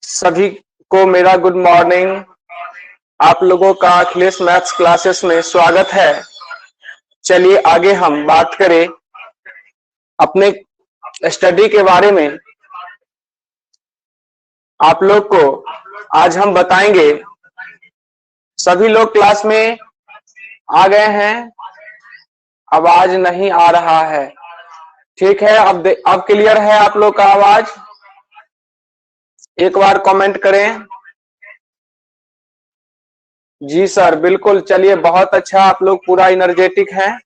सभी को मेरा गुड मॉर्निंग। आप लोगों का अखिलेश मैथ्स क्लासेस में स्वागत है। चलिए आगे हम बात करें अपने स्टडी के बारे में। आप लोग को आज हम बताएंगे। सभी लोग क्लास में आ गए हैं? आवाज नहीं आ रहा है। ठीक है, अब क्लियर है आप लोग का आवाज? एक बार कमेंट करें। जी सर, बिल्कुल। चलिए बहुत अच्छा, आप लोग पूरा एनर्जेटिक हैं।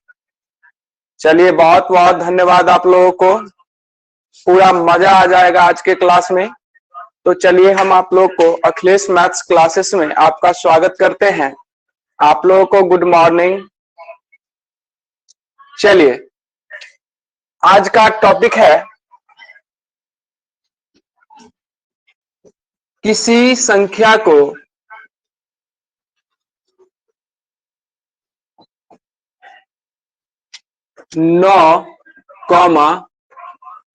चलिए बहुत बहुत धन्यवाद आप लोगों को। पूरा मजा आ जाएगा आज के क्लास में। तो चलिए हम आप लोग को अखिलेश मैथ्स क्लासेस में आपका स्वागत करते हैं। आप लोगों को गुड मॉर्निंग। चलिए आज का टॉपिक है किसी संख्या को नौ comma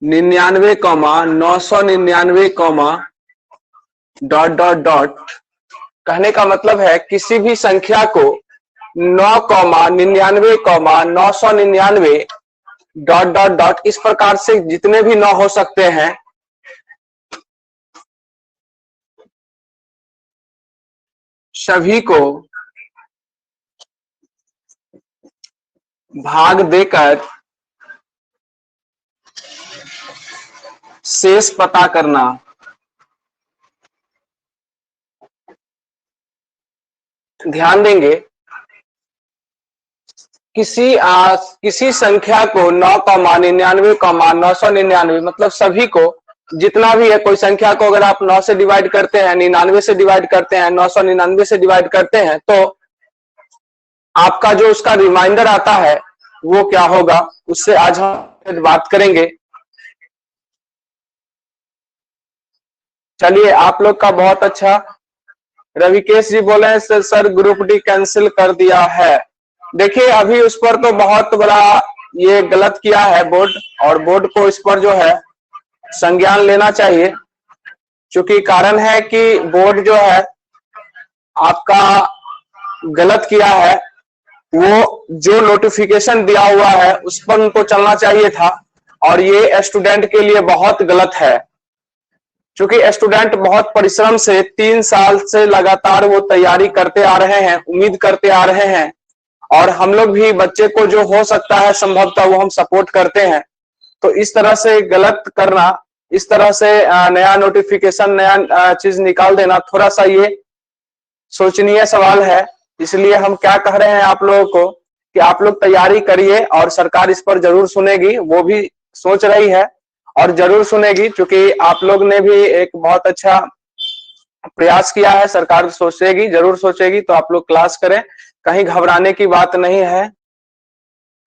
99 comma 999 comma dot dot dot. कहने का मतलब है किसी भी संख्या को 9 comma 99 comma 999 dot dot dot इस प्रकार से जितने भी 9 हो सकते हैं सभी को भाग देकर शेष पता करना। ध्यान देंगे, किसी संख्या को 9 कॉमा 99 कॉमा 999 मतलब सभी को जितना भी है। कोई संख्या को अगर आप 9 से डिवाइड करते हैं, 99 से डिवाइड करते हैं, 999 से डिवाइड करते हैं तो आपका जो उसका रिमाइंडर आता है वो क्या होगा, उससे आज हम बात करेंगे। चलिए आप लोग का बहुत अच्छा। रविकेश जी बोले हैं सर ग्रुप डी कैंसिल कर दिया है। देखिए अभी उस पर तो बहुत बड़ा ये गलत किया है बोर्ड, और बोर्ड को इस पर जो है संज्ञान लेना चाहिए। क्योंकि कारण है कि बोर्ड जो है आपका गलत किया है। वो जो नोटिफिकेशन दिया हुआ है उस पर उनको चलना चाहिए था, और ये स्टूडेंट के लिए बहुत गलत है। क्योंकि स्टूडेंट बहुत परिश्रम से 3 साल से लगातार वो तैयारी करते आ रहे हैं, उम्मीद करते आ रहे हैं, और हम लोग भी बच्चे को जो हो सकता है संभवतः वो हम सपोर्ट करते हैं। तो इस तरह से गलत करना, इस तरह से नया नोटिफिकेशन, नया चीज निकाल देना, थोड़ा सा ये सोचनीय सवाल है। इसलिए हम क्या कह रहे हैं आप लोगों को कि आप लोग तैयारी करिए, और सरकार इस पर जरूर सुनेगी। वो भी सोच रही है और जरूर सुनेगी, क्योंकि आप लोग ने भी एक बहुत अच्छा प्रयास किया है। सरकार सोचेगी, जरूर सोचेगी। तो आप लोग क्लास करें, कहीं घबराने की बात नहीं है,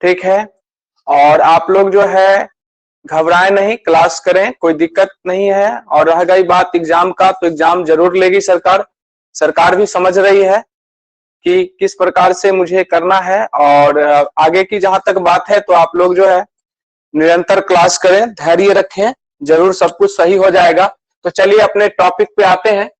ठीक है। और आप लोग जो है घबराए नहीं, क्लास करें, कोई दिक्कत नहीं है। और रह गई बात एग्जाम का, तो एग्जाम जरूर लेगी सरकार। सरकार भी समझ रही है कि किस प्रकार से मुझे करना है। और आगे की जहां तक बात है तो आप लोग जो है निरंतर क्लास करें, धैर्य रखें, जरूर सब कुछ सही हो जाएगा। तो चलिए अपने टॉपिक पे आते हैं।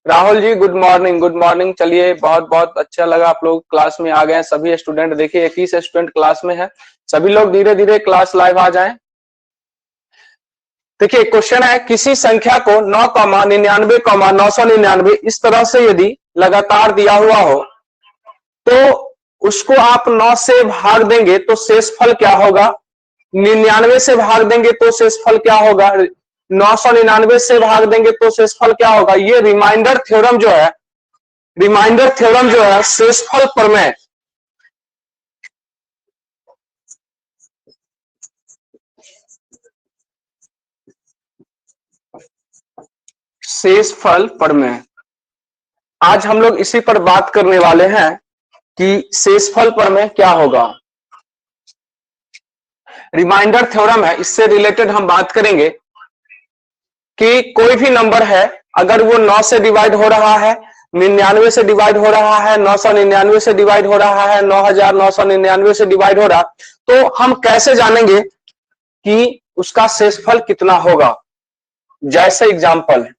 Rahul ji good morning, good morning. चलिए बहुत बहुत अच्छा लगा आप लोग क्लास में आ गए हैं सभी स्टूडेंट। देखिए 21 स्टूडेंट क्लास में है। सभी लोग धीरे धीरे क्लास लाइव आ जाएं। देखिए क्वेश्चन है किसी संख्या को 9 कॉमा 99 कॉमा 999 इस तरह से यदि लगातार दिया हुआ हो तो उसको आप 9 से भाग देंगे तो शेषफल क्या होगा, 99 से भाग देंगे तो शेषफल क्या होगा, 999 से भाग देंगे तो शेषफल क्या होगा। ये रिमाइंडर थ्योरम जो है, रिमाइंडर थ्योरम जो है शेषफल प्रमेय, शेषफल प्रमेय। आज हम लोग इसी पर बात करने वाले हैं कि शेषफल प्रमेय क्या होगा। रिमाइंडर थ्योरम है, इससे रिलेटेड हम बात करेंगे कि कोई भी नंबर है अगर वो 9 से डिवाइड हो रहा है, 99 से डिवाइड हो रहा है, 999 से डिवाइड हो रहा है, 9999 से डिवाइड हो रहा, तो हम कैसे जानेंगे कि उसका शेषफल कितना होगा। जैसे एग्जाम्पल है,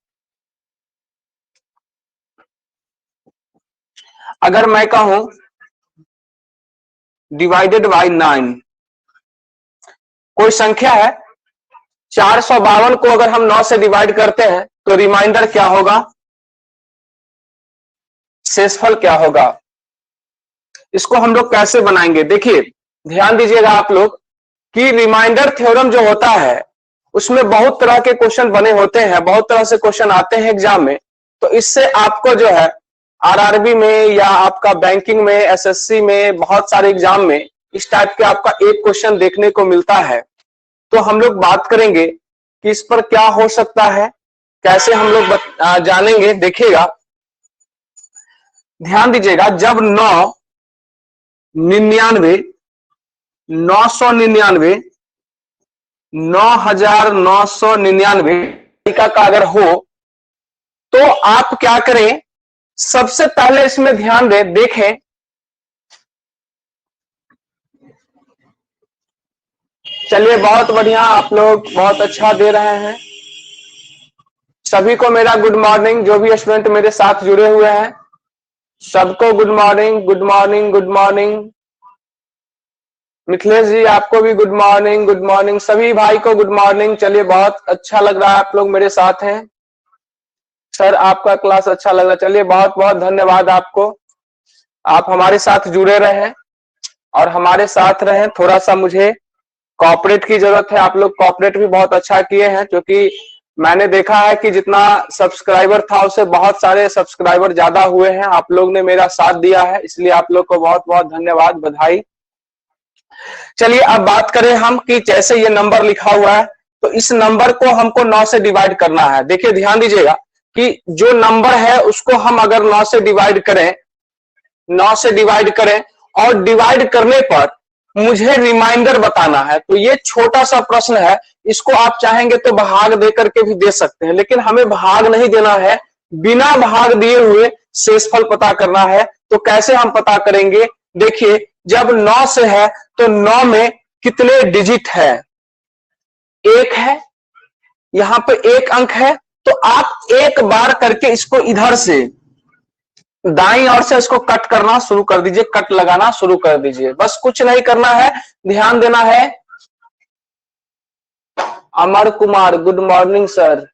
अगर मैं कहूं डिवाइडेड बाई 9, कोई संख्या है 452 को अगर हम 9 से डिवाइड करते हैं तो रिमाइंडर क्या होगा, शेषफल क्या होगा। इसको हम लोग कैसे बनाएंगे, देखिए ध्यान दीजिएगा आप लोग कि रिमाइंडर थ्योरम जो होता है उसमें बहुत तरह के क्वेश्चन बने होते हैं, बहुत तरह से क्वेश्चन आते हैं एग्जाम में। तो इससे आपको जो है आरआरबी में या आपका बैंकिंग में, एसएससी में, बहुत सारे एग्जाम में इस टाइप के आपका एक क्वेश्चन देखने को मिलता है। तो हम लोग बात करेंगे कि इस पर क्या हो सकता है, कैसे हम लोग जानेंगे। देखिएगा ध्यान दीजिएगा, जब 999, 999, 9999 का अगर हो तो आप क्या करें, सबसे पहले इसमें ध्यान दें, देखें चलिए बहुत बढ़िया, आप लोग बहुत अच्छा दे रहे हैं। सभी को मेरा गुड मॉर्निंग, जो भी स्टूडेंट मेरे साथ जुड़े हुए हैं सबको good morning, good morning, good morning. Mithilesh ji आपको भी गुड मॉर्निंग, गुड मॉर्निंग, सभी भाई को गुड मॉर्निंग। चलिए बहुत अच्छा लग रहा है आप लोग मेरे साथ हैं। सर आपका क्लास अच्छा लग रहा है, चलिए बहुत बहुत धन्यवाद आपको, आप हमारे साथ जुड़े रहें और हमारे साथ रहें। थोड़ा सा मुझे कॉपरेट की जरूरत है, आप लोग कॉपरेट भी बहुत अच्छा किए हैं, क्योंकि मैंने देखा है कि जितना सब्सक्राइबर था उससे बहुत सारे सब्सक्राइबर ज्यादा हुए हैं। आप लोग ने मेरा साथ दिया है, इसलिए आप लोग को बहुत बहुत धन्यवाद, बधाई। चलिए अब बात करें हम कि जैसे ये नंबर लिखा हुआ है तो इस नंबर को हमको 9 से डिवाइड करना है। देखिए ध्यान दीजिएगा कि जो नंबर है उसको हम अगर 9 से डिवाइड करें, 9 से डिवाइड करें और डिवाइड करने पर मुझे रिमाइंडर बताना है। तो ये छोटा सा प्रश्न है, इसको आप चाहेंगे तो भाग दे करके भी दे सकते हैं, लेकिन हमें भाग नहीं देना है, बिना भाग दिए हुए शेषफल पता करना है। तो कैसे हम पता करेंगे, देखिए जब 9 से है तो 9 में कितने डिजिट है, 1 है, यहां पे 1 अंक है। तो आप एक बार करके इसको इधर से दाईं ओर से इसको कट करना शुरू कर दीजिए, कट लगाना शुरू कर दीजिए, बस कुछ नहीं करना है, ध्यान देना है। Amar Kumar good morning sir,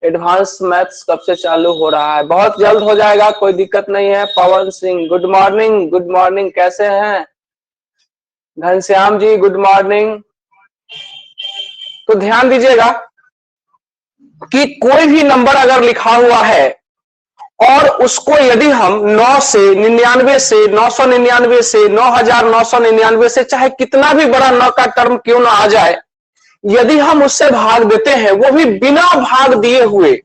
advance maths कब से चालू हो रहा है, बहुत जल्द हो जाएगा, कोई दिक्कत नहीं है। Pawan Singh good morning, good morning, कैसे हैं। Ghanshyam ji good morning. तो ध्यान दीजिएगा कि कोई भी नंबर अगर लिखा हुआ है और उसको यदि हम 9 से 99 से 999 से 9999 से, चाहे कितना भी बड़ा 9 का टर्म क्यों ना आ जाए, यदि हम उससे भाग देते हैं, वो भी बिना भाग दिए हुए,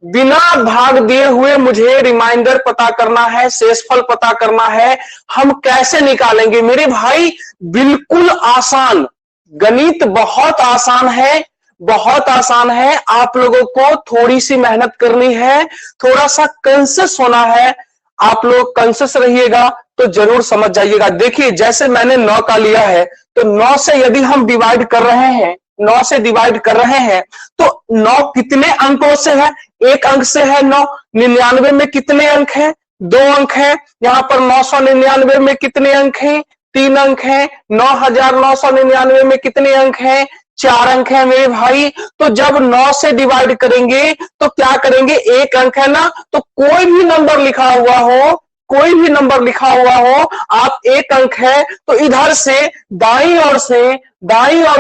बिना भाग दिए हुए मुझे रिमाइंडर पता करना है, शेषफल पता करना है। हम कैसे निकालेंगे मेरे भाई, बिल्कुल आसान, गणित बहुत आसान है, बहुत आसान है। आप लोगों को थोड़ी सी मेहनत करनी है, थोड़ा सा कॉन्शियस होना है। आप लोग कॉन्शियस रहिएगा तो जरूर समझ जाइएगा। देखिए जैसे मैंने 9 का लिया है तो 9 से यदि हम डिवाइड कर रहे हैं, 9 से डिवाइड कर रहे हैं तो 9 कितने अंकों से है, 1 अंक से है 9। 99 में कितने अंक हैं, 2 अंक हैं। यहाँ पर 999 में कितने अंक हैं, 3 अंक हैं। 9999 में कितने अंक हैं, 4 अंक है मेरे भाई। तो जब 9 से डिवाइड करेंगे तो क्या करेंगे, 1 अंक है ना, तो कोई भी नंबर लिखा हुआ हो, कोई भी नंबर लिखा हुआ हो, आप 1 अंक है तो इधर से दाईं ओर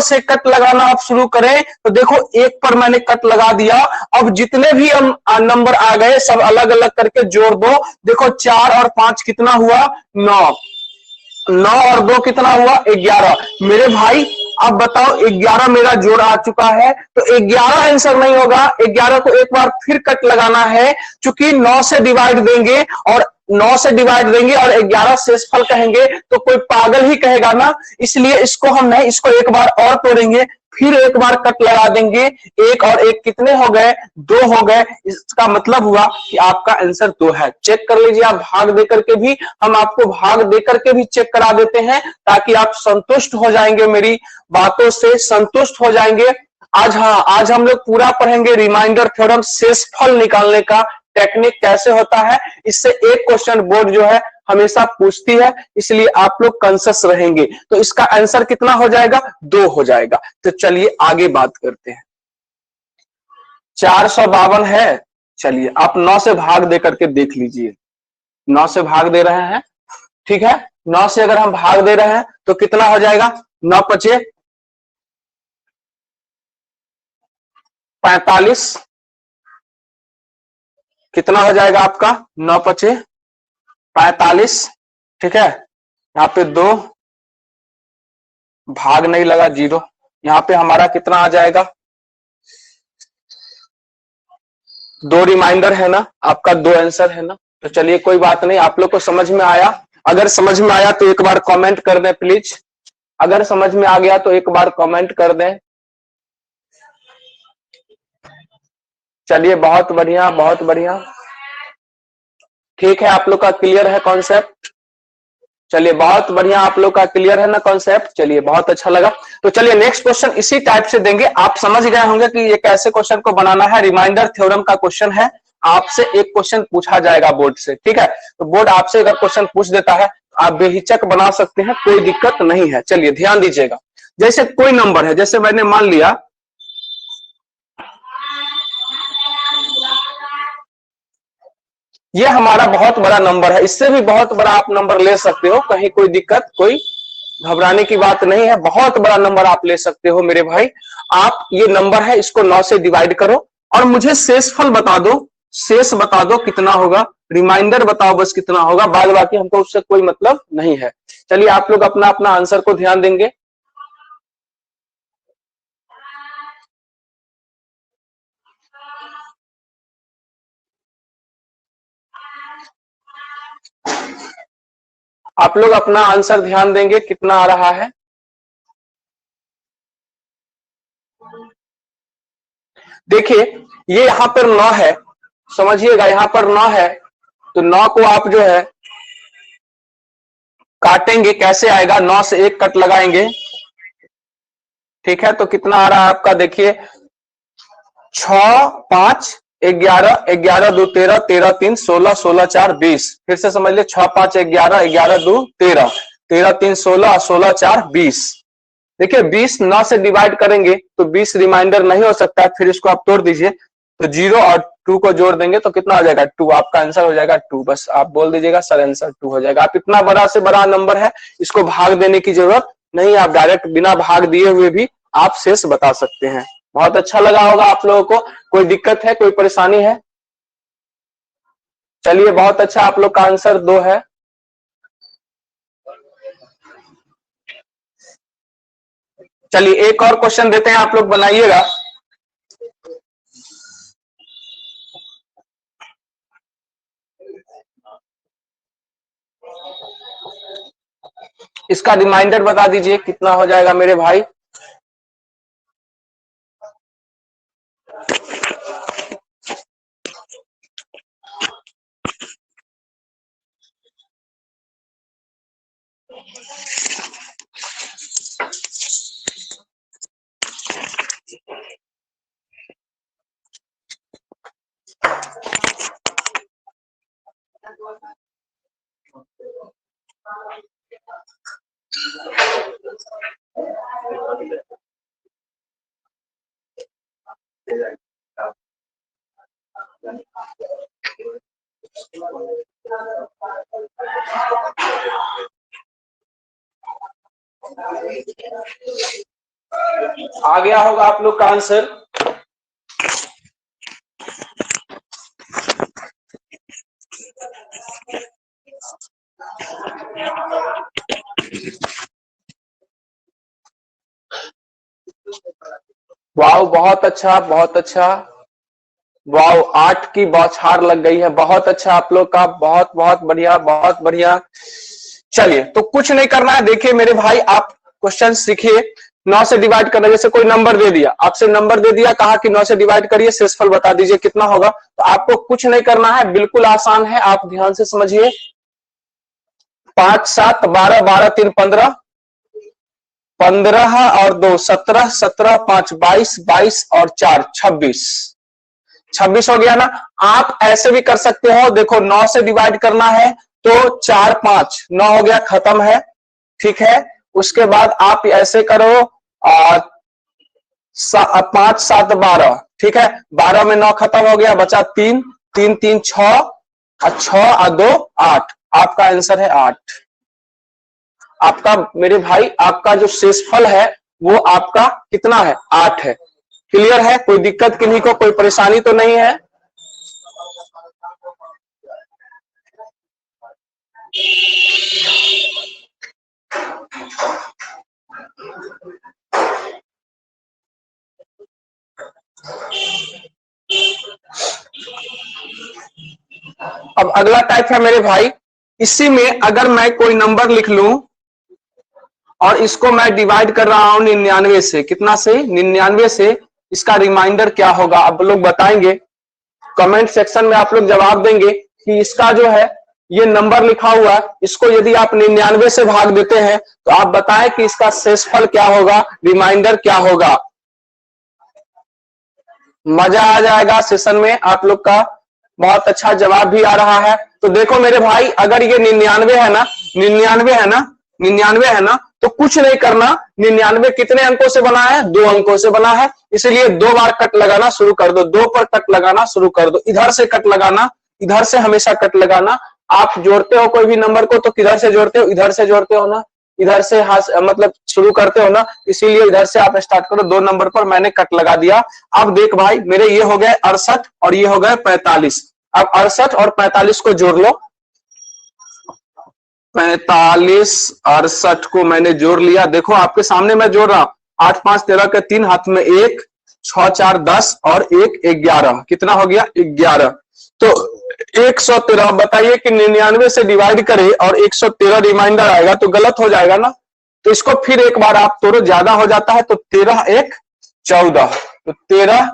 से कट लगाना आप शुरू करें। तो देखो 1 पर मैंने कट लगा दिया, अब जितने भी नंबर आ गए सब अलग अलग करके जोड़ दो। देखो 4 और 5 कितना हुआ, 9, 9 और 2 कितना हुआ, 11। मेरे भाई अब बताओ 11 मेरा जोड़ आ चुका है, तो 11 आंसर नहीं होगा, 11 को एक बार फिर कट लगाना है, चूंकि 9 से डिवाइड देंगे और 9 से डिवाइड देंगे और 11 शेषफल कहेंगे तो कोई पागल ही कहेगा ना, इसलिए इसको हम नहीं, इसको एक बार और तोड़ेंगे, फिर एक बार कट लगा देंगे। 1 और 1 कितने हो गए, 2 हो गए। इसका मतलब हुआ कि आपका आंसर 2 है। चेक कर लीजिए, आप भाग देकर के भी, हम आपको भाग देकर के भी चेक करा देते हैं ताकि आप संतुष्ट हो जाएंगे, मेरी बातों से संतुष्ट हो जाएंगे। आज हम लोग पूरा पढ़ेंगे रिमाइंडर थ्योरम, शेषफल निकालने का टेक्निक कैसे होता है। इससे एक क्वेश्चन बोर्ड जो है हमेशा पूछती है, इसलिए आप लोग कॉन्शियस रहेंगे। तो इसका आंसर कितना हो जाएगा? 2 हो जाएगा। तो चलिए आगे बात करते हैं। 452 है, चलिए आप 9 से भाग दे करके देख लीजिए। 9 से भाग दे रहे हैं, ठीक है। 9 से अगर हम भाग दे रहे हैं तो कितना हो जाएगा? 9 पचे 45, कितना हो जाएगा आपका? 9 पचे 45, ठीक है। यहाँ पे 2 भाग नहीं लगा, 0। यहाँ पे हमारा कितना आ जाएगा? 2 रिमाइंडर है ना, आपका 2 आंसर है ना। तो चलिए कोई बात नहीं, आप लोग को समझ में आया। अगर समझ में आया तो एक बार कमेंट कर दें प्लीज। अगर समझ में आ गया तो एक बार कमेंट कर दें। चलिए बहुत बढ़िया, बहुत बढ़िया, ठीक है। आप लोग का क्लियर है कॉन्सेप्ट? चलिए बहुत बढ़िया, आप लोग का क्लियर है ना कॉन्सेप्ट। चलिए बहुत अच्छा लगा। तो चलिए नेक्स्ट क्वेश्चन इसी टाइप से देंगे। आप समझ गए होंगे कि ये कैसे क्वेश्चन को बनाना है। रिमाइंडर थ्योरम का क्वेश्चन है, आपसे एक क्वेश्चन पूछा जाएगा बोर्ड से, ठीक है। तो बोर्ड आपसे अगर क्वेश्चन पूछ देता है आप बेहिचक बना सकते हैं, कोई दिक्कत नहीं है। चलिए ध्यान दीजिएगा, जैसे कोई नंबर है, जैसे मैंने मान लिया ये हमारा बहुत बड़ा नंबर है, इससे भी बहुत बड़ा आप नंबर ले सकते हो, कहीं कोई दिक्कत, कोई घबराने की बात नहीं है। बहुत बड़ा नंबर आप ले सकते हो मेरे भाई। आप ये नंबर है, इसको 9 से डिवाइड करो और मुझे शेषफल बता दो। शेष बता दो कितना होगा, रिमाइंडर बताओ बस कितना होगा, बाद बाकी हमको उससे कोई मतलब नहीं है। चलिए आप लोग अपना अपना आंसर को ध्यान देंगे। आप लोग अपना आंसर ध्यान देंगे कितना आ रहा है। देखिए ये यहां पर 9 है, समझिएगा यहां पर 9 है, तो 9 को आप जो है काटेंगे, कैसे आएगा? 9 से 1 कट लगाएंगे, ठीक है। तो कितना आ रहा है आपका? देखिए 6 5 11, 11 2 13, 13 3 16, 16 4 20। फिर से समझ ले, 6 5 11, 11 2 13, 13 3 16, 16 4 20। देखिए 20 9 से डिवाइड करेंगे तो 20 रिमाइंडर नहीं हो सकता है, फिर इसको आप तोड़ दीजिए तो 0 और 2 को जोड़ देंगे तो कितना हो जाएगा? 2। आपका आंसर हो जाएगा 2। बस आप बोल दीजिएगा सर आंसर 2 हो जाएगा। आप इतना बड़ा से बड़ा नंबर है, इसको भाग देने की जरूरत नहीं, आप डायरेक्ट बिना भाग दिए हुए भी आप शेष बता सकते हैं। बहुत अच्छा लगा होगा आप लोगों को। कोई दिक्कत है, कोई परेशानी है? चलिए बहुत अच्छा, आप लोग का आंसर 2 है। चलिए एक और क्वेश्चन देते हैं, आप लोग बनाइएगा। इसका रिमाइंडर बता दीजिए कितना हो जाएगा मेरे भाई। आ गया होगा आप लोग का आंसर। वाह बहुत अच्छा, बहुत अच्छा। वाह 8 की बौछार लग गई है। बहुत अच्छा आप लोग का, बहुत बहुत बढ़िया, बहुत बढ़िया। चलिए तो कुछ नहीं करना है। देखिए मेरे भाई आप क्वेश्चन सीखिए, 9 से डिवाइड करना। जैसे कोई नंबर दे दिया, आपसे नंबर दे दिया, कहा कि 9 से डिवाइड करिए, शेषफल बता दीजिए कितना होगा। तो आपको कुछ नहीं करना है, बिल्कुल आसान है, आप ध्यान से समझिए। 5 7 12, 12 3 15, 15 और 2 17, 17 5 22, 22 और 4 26, 26 हो गया ना। आप ऐसे भी कर सकते हो, देखो 9 से डिवाइड करना है तो 4 5 9 हो गया, खत्म है, ठीक है। उसके बाद आप ऐसे करो 5 7 12, ठीक है, 12 में 9 खत्म हो गया, बचा 3 3 3 6 और 6 और 2 8, आपका आंसर है 8। आपका मेरे भाई आपका जो शेषफल है वो आपका कितना है, 8 है। क्लियर है, कोई दिक्कत किन्हीं को, कोई परेशानी तो नहीं है। अब अगला टाइप है मेरे भाई, इसी में अगर मैं कोई नंबर लिख लूं और इसको मैं डिवाइड कर रहा हूं 99 से, कितना से, 99 से, इसका रिमाइंडर क्या होगा आप लोग बताएंगे। कमेंट सेक्शन में आप लोग जवाब देंगे कि इसका जो है ये नंबर लिखा हुआ है, इसको यदि आप 99 से भाग देते हैं तो आप बताएं कि इसका शेषफल क्या होगा, रिमाइंडर क्या होगा। मजा आ जाएगा सेशन में, आप लोग का बहुत अच्छा जवाब भी आ रहा है। तो देखो मेरे भाई, अगर ये 99 है ना, 99 है ना, 99 है ना, तो कुछ नहीं करना। 99 कितने अंकों से बना है, 2 अंकों से बना है, इसलिए 2 बार कट लगाना शुरू कर दो, 2 पर कट लगाना शुरू कर दो। इधर से कट लगाना, इधर से हमेशा कट लगाना। आप जोड़ते हो कोई भी नंबर को तो किधर से जोड़ते हो, इधर से जोड़ते हो ना, इधर से हाथ मतलब शुरू करते हो ना, इसीलिए इधर से आप स्टार्ट करो। 2 नंबर पर मैंने कट लगा दिया। अब देख भाई, मेरे ये हो गए 68 और ये हो गए 45। अब 68 और 45 को जोड़ लो। 45 68 को मैंने जोड़ लिया। देखो आपके सामने मैं जोड़ रहा हूं, 8 5 13 के 3 हाथ में 1, 6 4 10 और 1 11, कितना हो गया, 11। तो 113, बताइए कि 99 से डिवाइड करे और 113 रिमाइंडर आएगा तो गलत हो जाएगा ना। तो इसको फिर एक बार आप तोड़ो, ज्यादा हो जाता है तो 13 1 14, तो 13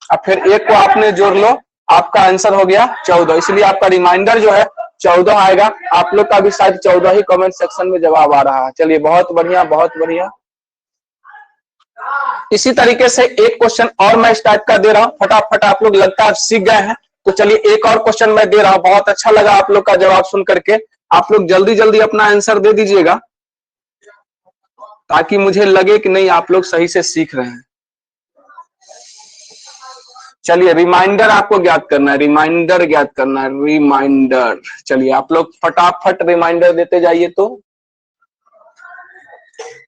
अब फिर 1 को आपने जोड़ लो, आपका आंसर हो गया 14। इसलिए आपका रिमाइंडर जो है 14 आएगा। आप लोग का भी शायद 14 ही कमेंट सेक्शन में जवाब आ रहा है। चलिए बहुत बढ़िया, बहुत बढ़िया। इसी तरीके से एक क्वेश्चन और मैं इस टाइप का दे रहा हूं, फटाफट आप लोग लगता है सीख गए हैं। तो चलिए एक और क्वेश्चन मैं दे रहा हूं, बहुत अच्छा लगा आप लोग का जवाब सुन करके। आप लोग जल्दी जल्दी अपना आंसर दे दीजिएगा ताकि मुझे लगे कि नहीं आप लोग सही से सीख रहे हैं। चलिए रिमाइंडर आपको ज्ञात करना है, रिमाइंडर ज्ञात करना है, रिमाइंडर। चलिए आप लोग फटाफट रिमाइंडर देते जाइए, तो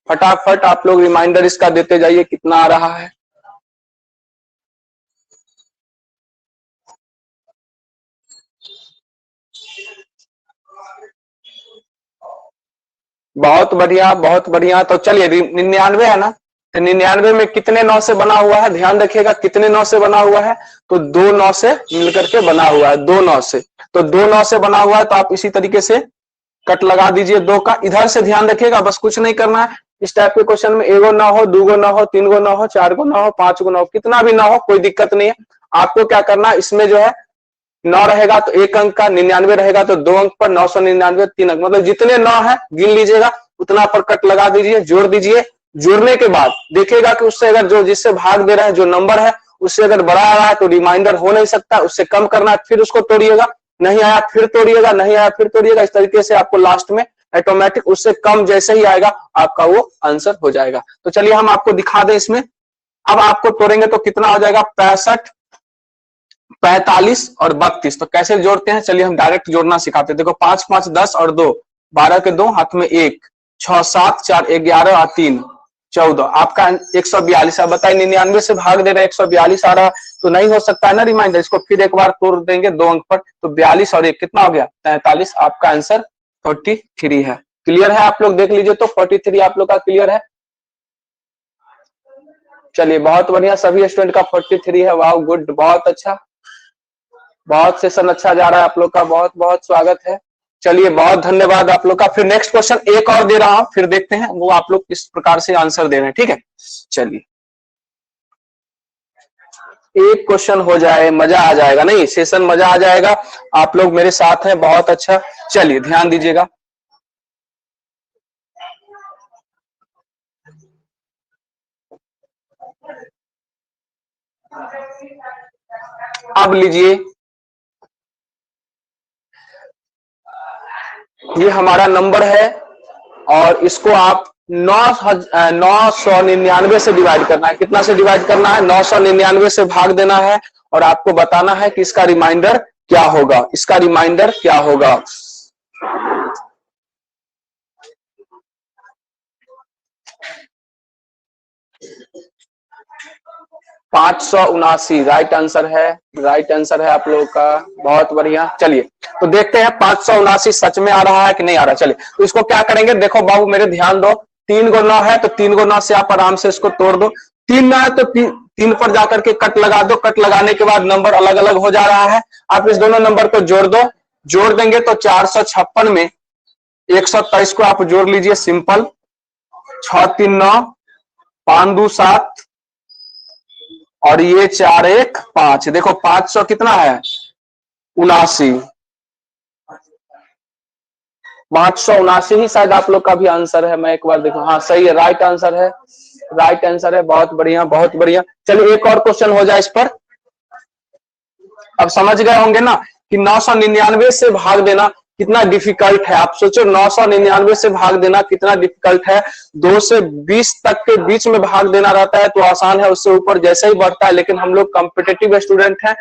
फटाफट आप लोग रिमाइंडर इसका देते जाइए, कितना आ रहा है। बहुत बढ़िया, बहुत बढ़िया। तो चलिए 99 है ना, तो 99 में कितने 9 से बना हुआ है, ध्यान रखिएगा कितने 9 से बना हुआ है। तो 2 9 से मिलकर के बना हुआ है, 2 9 से। तो 2 9 से बना हुआ है, तो आप इसी तरीके से कट लगा दीजिए 2 का। इधर से ध्यान रखिएगा, बस कुछ नहीं करना है। इस टाइप के क्वेश्चन में 1 गो ना हो, 2 गो ना हो, 3 गो ना हो, 4 गो ना हो, 5 गो ना हो, कितना भी ना हो कोई दिक्कत नहीं है। आपको क्या करना है, इसमें जो है 9 रहेगा तो 1 अंक का, 99 रहेगा तो 2 अंक पर, 999 3 अंक, मतलब जितने 9 है गिन लीजिएगा, उतना पर कट लगा दीजिए, जोड़ दीजिए। जोड़ने के बाद देखिएगा कि उससे अगर जो जिससे भाग दे रहा है जो नंबर है उससे अगर बड़ा आ रहा है तो रिमाइंडर हो नहीं सकता, उससे कम करना है फिर उसको तोड़िएगा, नहीं आया फिर तोड़िएगा, नहीं आया फिर तोड़िएगा। इस तरीके से आपको लास्ट में ऑटोमेटिक उससे कम जैसे ही आएगा आपका वो आंसर हो जाएगा। तो चलिए हम आपको दिखा दें इसमें। अब आपको तोड़ेंगे तो कितना हो जाएगा, 65 45 और 32। तो कैसे जोड़ते हैं, चलिए हम डायरेक्ट जोड़ना सिखाते हैं। देखो 5 5 10 और 2, 12 के 2 हाथ में 1, 6 7 4 11 और 3 14, आपका 142। अब बताइए 99 से भाग दे रहे 142 आ रहा, तो नहीं हो सकता है ना रिमाइंडर। इसको फिर एक बार तोड़ देंगे 2 अंक पर, तो 42 और 1 कितना हो गया, 43। आपका आंसर 43 है। क्लियर है, आप लोग देख लीजिए तो 43 आप लोग का क्लियर है। चलिए बहुत बढ़िया, सभी स्टूडेंट का 43 है। वाह गुड, बहुत अच्छा, बहुत सेशन अच्छा जा रहा है आप लोग का, बहुत बहुत स्वागत है। चलिए बहुत धन्यवाद आप लोग का। फिर नेक्स्ट क्वेश्चन एक और दे रहा हूं, फिर देखते हैं वो आप लोग किस प्रकार से आंसर दे रहे हैं, ठीक है। चलिए एक क्वेश्चन हो जाए, मजा आ जाएगा, नहीं सेशन मजा आ जाएगा। आप लोग मेरे साथ हैं, बहुत अच्छा। चलिए ध्यान दीजिएगा। अब लीजिए, ये हमारा नंबर है और इसको आप 999 से डिवाइड करना है। कितना से डिवाइड करना है? 999 से भाग देना है और आपको बताना है कि इसका रिमाइंडर क्या होगा। इसका रिमाइंडर क्या होगा? 579 राइट आंसर है। राइट आंसर है आप लोगों का, बहुत बढ़िया। चलिए तो देखते हैं 579 सच में आ रहा है कि नहीं आ रहा। चलिए तो इसको क्या करेंगे, देखो बाबू मेरे ध्यान दो, 3 × 9 है तो 3 × 9 से आप आराम से इसको तोड़ दो। 3 9 है तो 3 पर जाकर के कट लगा दो। कट लगाने के बाद नंबर अलग अलग हो जा रहा है। आप इस दोनों नंबर को जोड़ दो। जोड़ देंगे तो 456 में 123 को आप जोड़ लीजिए, सिंपल। 6 3 9, 5 2 7 और ये 4 1 5। देखो 500 कितना है? 79। 579 ही शायद आप लोग का भी आंसर है। मैं एक बार देखूं, हाँ सही है, राइट आंसर है। राइट आंसर है, बहुत बढ़िया बहुत बढ़िया। चलिए एक और क्वेश्चन हो जाए इस पर। अब समझ गए होंगे ना कि 999 से भाग देना कितना डिफिकल्ट है। आप सोचो 999 से भाग देना कितना डिफिकल्ट है। 2 से 20 तक के बीच में भाग देना रहता है तो आसान है, उससे ऊपर जैसे ही बढ़ता है। लेकिन हम लोग कॉम्पिटिटिव स्टूडेंट हैं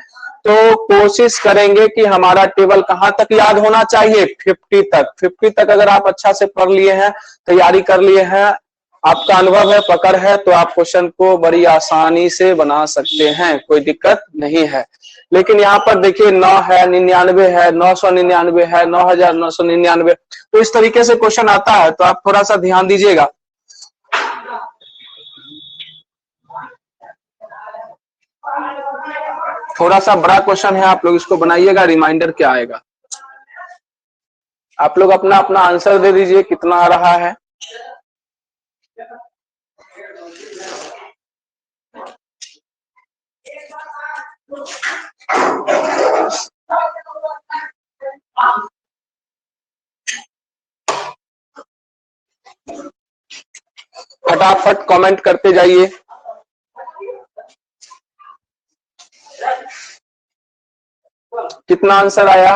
तो कोशिश करेंगे कि हमारा टेबल कहां तक याद होना चाहिए? 50 तक। 50 तक अगर आप अच्छा से पढ़ लिए हैं, तैयारी कर लिए हैं, आपका अनुभव है, पकड़ है, तो आप क्वेश्चन को बड़ी आसानी से बना सकते हैं, कोई दिक्कत नहीं है। लेकिन यहाँ पर देखिए 9 है, 99 है, 999 है, 9999, तो इस तरीके से क्वेश्चन आता है, तो आप थोड़ा सा ध्यान दीजिएगा। थोड़ा सा बड़ा क्वेश्चन है, आप लोग इसको बनाइएगा। रिमाइंडर क्या आएगा? आप लोग अपना अपना आंसर दे दीजिए, कितना आ रहा है। फटाफट कमेंट करते जाइए। कितना आंसर आया?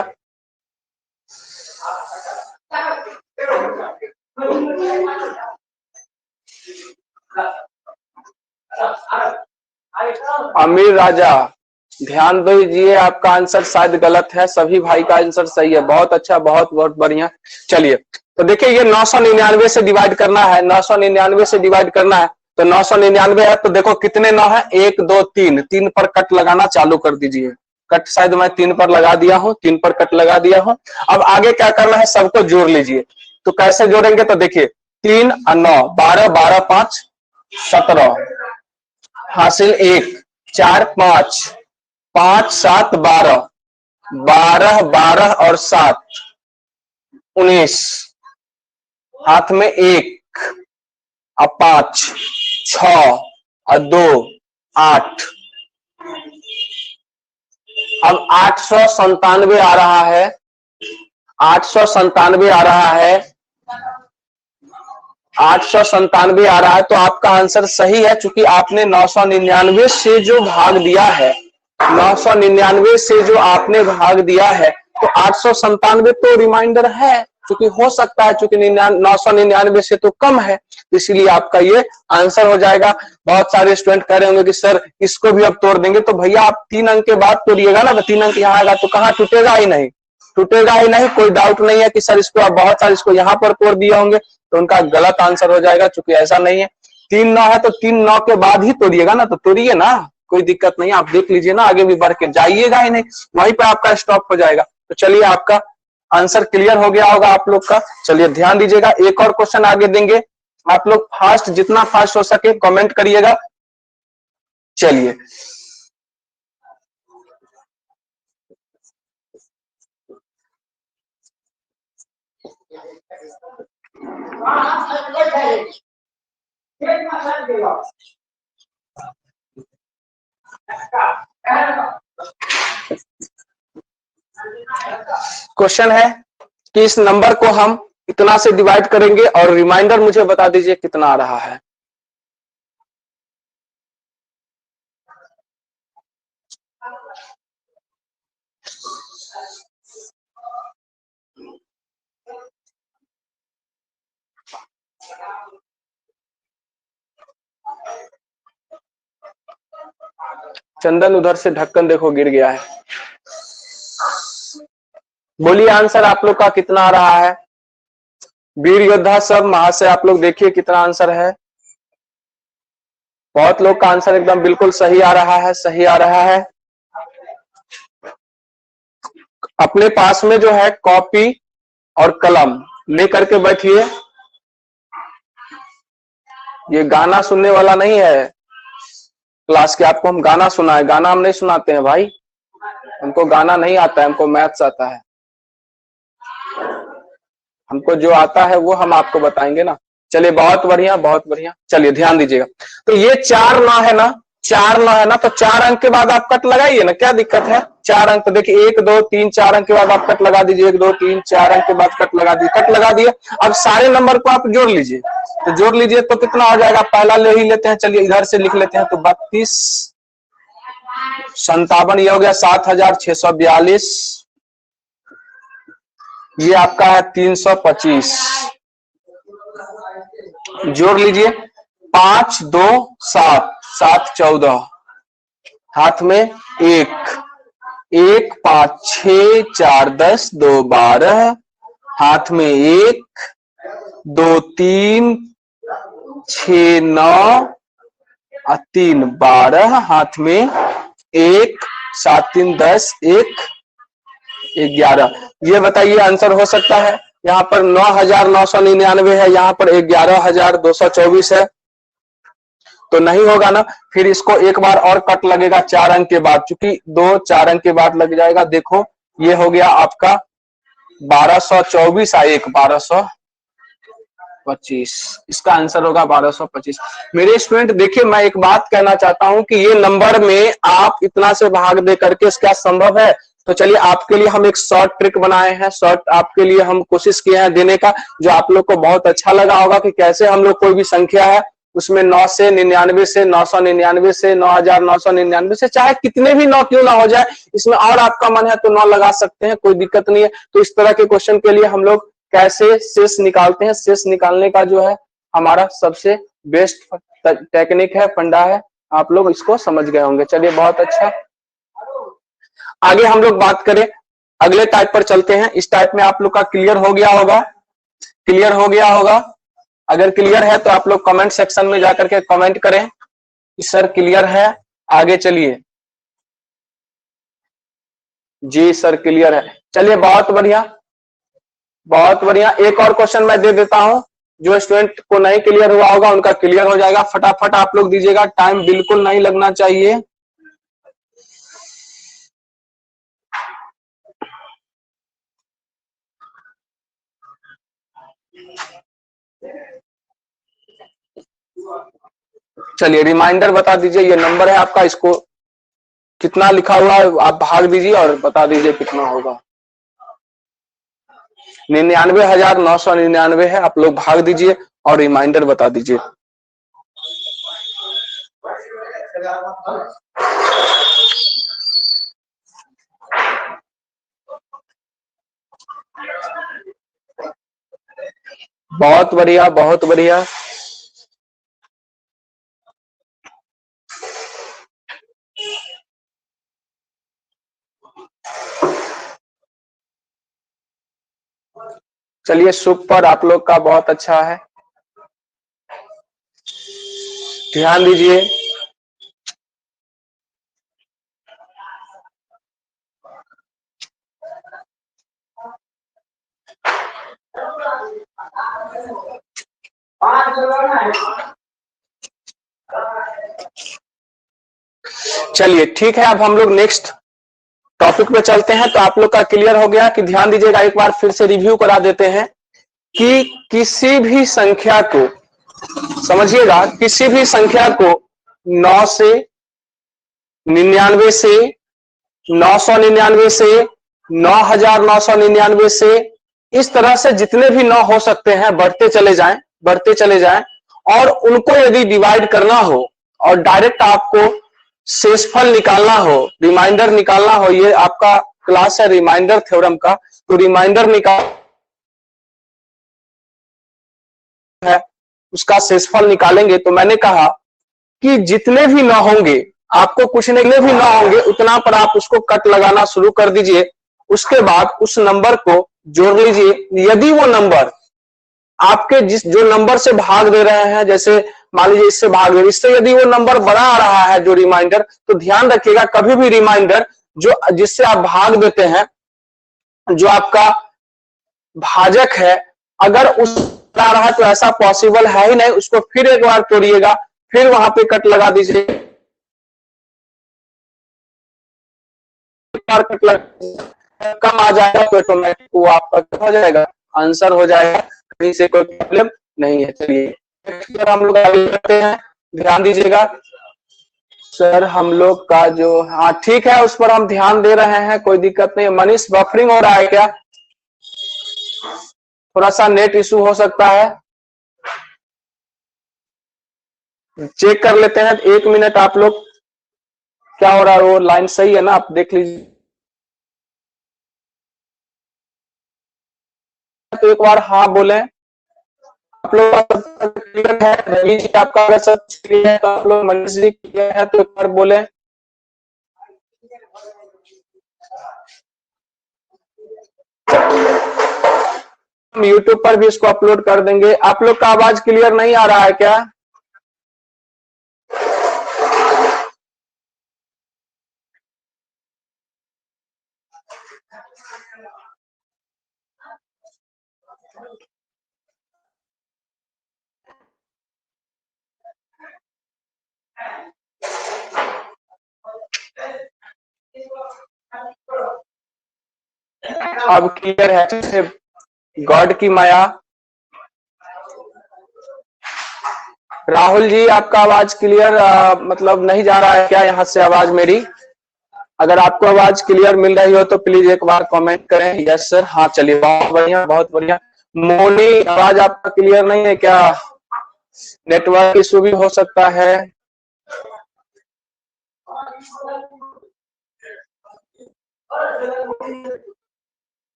अमीर राजा, ध्यान दीजिए, आपका आंसर शायद गलत है। सभी भाई का आंसर सही है। बहुत अच्छा, बहुत बहुत बढ़िया। चलिए तो देखिए ये 999 से डिवाइड करना है। 999 से डिवाइड करना है तो 999 है तो देखो कितने 9 है? 1 2 3। 3 पर कट लगाना चालू कर दीजिए। कट शायद मैं 3 पर लगा दिया हूं, 3 पर कट लगा दिया हूं। अब आगे क्या करना है? सबको जोड़ लीजिए। तो कैसे जोड़ेंगे? तो देखिए 3 और 9, 12 12 5 17 हासिल 1 4 5 5 7 12 12 12 और 7 19, हाथ में 1 और 5 6 और 2 8। अब 897 आ रहा है। 897 आ रहा है। 897 आ रहा है तो आपका आंसर सही है, क्योंकि आपने 999 से जो भाग दिया है, 999 से जो आपने भाग दिया है, तो 897 तो रिमाइंडर है, क्योंकि हो सकता है, क्योंकि 999 से तो कम है, इसीलिए आपका ये आंसर हो जाएगा। बहुत सारे स्टूडेंट कह रहे होंगे कि सर इसको भी अब तोड़ देंगे, तो भैया आप 3 अंक के बाद तोड़िएगा ना, तो 3 अंक यहाँ आएगा तो कहाँ टूटेगा ही नहीं, टूटेगा ही नहीं। कोई डाउट नहीं है कि सर इसको आप बहुत सारे इसको यहाँ पर तोड़ दिए होंगे, तो उनका गलत आंसर हो जाएगा, क्योंकि ऐसा नहीं है। 3 9 है तो 3 9 के बाद ही तोड़िएगा ना, तो तोड़िए ना, कोई दिक्कत नहीं। आप देख लीजिए ना, आगे भी बढ़ के जाइएगा ही नहीं, वहीं पे आपका स्टॉप हो जाएगा। तो चलिए आपका आंसर क्लियर हो गया होगा आप लोग का। चलिए ध्यान दीजिएगा, एक और क्वेश्चन आगे देंगे। आप लोग फास्ट, जितना फास्ट हो सके कमेंट करिएगा। चलिए क्वेश्चन है कि इस नंबर को हम इतना से डिवाइड करेंगे और रिमाइंडर मुझे बता दीजिए कितना आ रहा है। चंदन उधर से ढक्कन देखो गिर गया है। बोलिए आंसर आप लोग का कितना आ रहा है? वीर योद्धा सब महाशय आप लोग देखिए कितना आंसर है। बहुत लोग का आंसर एकदम बिल्कुल सही आ रहा है, सही आ रहा है। अपने पास में जो है कॉपी और कलम लेकर के बैठिए। ये गाना सुनने वाला नहीं है क्लास के, आपको हम गाना सुनाए, गाना हम नहीं सुनाते हैं भाई, हमको गाना नहीं आता है, हमको मैथ्स आता है। हमको जो आता है वो हम आपको बताएंगे ना। चलिए बहुत बढ़िया, बहुत बढ़िया। चलिए ध्यान दीजिएगा। तो ये 4 9 है ना, 4 9 है ना, तो 4 अंक के बाद आप कट लगाइए ना, क्या दिक्कत है? 4 अंक, तो देखिए 1 2 3 4 अंक के बाद आप कट लगा दीजिए। 1 2 3 4 अंक के बाद कट लगा दीजिए, कट लगा दिए। अब सारे नंबर को आप जोड़ लीजिए, तो जोड़ लीजिए तो कितना हो जाएगा? पहला ले ही लेते हैं, चलिए इधर से लिख लेते हैं। तो 32 57, ये हो गया 7642। ये आपका है 325। जोड़ लीजिए 5 2 7 7 14, हाथ में 1 1 5 6 4 10 2 12, हाथ में 1 2 3 6 9 3 12, हाथ में 1 7 3 10 1 11। ये बताइए आंसर हो सकता है? यहाँ पर 9999 है, यहाँ पर 11224 है, तो नहीं होगा ना। फिर इसको एक बार और कट लगेगा 4 अंक के बाद, चूंकि 2 4 अंक के बाद लग जाएगा। देखो ये हो गया आपका 1224 1 1225, इसका आंसर होगा 1225। मेरे स्टूडेंट देखिए, मैं एक बात कहना चाहता हूं कि ये नंबर में आप इतना से भाग दे करके क्या संभव है? तो चलिए आपके लिए हम एक शॉर्ट ट्रिक बनाए हैं, शॉर्ट आपके लिए हम कोशिश किए हैं देने का, जो आप लोग को बहुत अच्छा लगा होगा कि कैसे हम लोग कोई भी संख्या है उसमें 9 से 99 से 999 से 9999 से चाहे कितने भी 9 क्यों ना हो जाए, इसमें और आपका मन है तो 9 लगा सकते हैं, कोई दिक्कत नहीं है। तो इस तरह के क्वेश्चन के लिए हम लोग कैसे शेष निकालते हैं, शेष निकालने का जो है हमारा सबसे बेस्ट टेक्निक है, फंडा है, आप लोग इसको समझ गए होंगे। चलिए बहुत अच्छा, आगे हम लोग बात करें, अगले टाइप पर चलते हैं। इस टाइप में आप लोग का क्लियर हो गया होगा, क्लियर हो गया होगा। अगर क्लियर है तो आप लोग कमेंट सेक्शन में जाकर के कमेंट करें कि सर क्लियर है। आगे चलिए, जी सर क्लियर है। चलिए बहुत बढ़िया, बहुत बढ़िया। एक और क्वेश्चन मैं दे देता हूं, जो स्टूडेंट को नहीं क्लियर हुआ होगा उनका क्लियर हो जाएगा। फटाफट आप लोग दीजिएगा, टाइम बिल्कुल नहीं लगना चाहिए। चलिए रिमाइंडर बता दीजिए, ये नंबर है आपका, इसको कितना लिखा हुआ है आप भाग दीजिए और बता दीजिए कितना होगा। 99,999 है, आप लोग भाग दीजिए और रिमाइंडर बता दीजिए। बहुत बढ़िया, बहुत बढ़िया। चलिए सुपर, आप लोग का बहुत अच्छा है, ध्यान दीजिए। चलिए ठीक है, अब हम लोग नेक्स्ट टॉपिक पे चलते हैं। तो आप लोग का क्लियर हो गया कि ध्यान दीजिएगा, एक बार फिर से रिव्यू करा देते हैं कि किसी भी संख्या को, समझिएगा, किसी भी संख्या को 9 से 99 से 999 से 9999 से, इस तरह से जितने भी 9 हो सकते हैं बढ़ते चले जाएं, बढ़ते चले जाएं। और उनको यदि डिवाइड करना हो और डायरेक्ट आपको शेषफल निकालना हो, रिमाइंडर निकालना हो, ये आपका क्लास है रिमाइंडर थ्योरम का, तो रिमाइंडर निकाल है उसका शेषफल निकालेंगे। तो मैंने कहा कि जितने भी 9 होंगे आपको कुछ निकले भी ना होंगे उतना पर आप उसको कट लगाना शुरू कर दीजिए। उसके बाद उस नंबर को जोड़ लीजिए। यदि वो नंबर आपके जिस जो नंबर से भाग दे रहे हैं, जैसे मान लीजिए इससे भाग दे, इससे यदि वो नंबर बड़ा आ रहा है जो रिमाइंडर, तो ध्यान रखिएगा कभी भी रिमाइंडर जो जिससे आप भाग देते हैं, जो आपका भाजक है, अगर उस आ रहा है तो ऐसा पॉसिबल है ही नहीं। उसको फिर एक बार तोड़िएगा, फिर वहां पे कट लगा दीजिए, कट लगा कम आ जाएगा तो ऑटोमेटिक वो आपका हो जाएगा, आंसर हो जाएगा, कहीं से कोई प्रॉब्लम नहीं है। चलिए हम लोग आगे करते हैं, ध्यान दीजिएगा। सर हम लोग का जो, हाँ ठीक है, उस पर हम ध्यान दे रहे हैं, कोई दिक्कत नहीं है। मनीष बफरिंग हो रहा है क्या? थोड़ा सा नेट इशू हो सकता है, चेक कर लेते हैं। 1 मिनट आप लोग, क्या हो रहा है, वो लाइन सही है ना, आप देख लीजिए। तो एक बार हाँ बोले। आप लोग का क्लियर है? रवि जी आपका अगर सब क्लियर है तो आप लोग, मनीष जी क्लियर है तो एक बार बोले। हम यूट्यूब पर भी इसको अपलोड कर देंगे। आप लोग का आवाज क्लियर नहीं आ रहा है क्या? अब क्लियर है? गॉड की माया। राहुल जी आपका आवाज क्लियर मतलब नहीं जा रहा है क्या यहाँ से आवाज मेरी? अगर आपको आवाज क्लियर मिल रही हो तो प्लीज एक बार कमेंट करें, यस सर। हाँ चलिए, बहुत बढ़िया बहुत बढ़िया। मोनी आवाज आपका क्लियर नहीं है क्या? नेटवर्क इशू भी हो सकता है।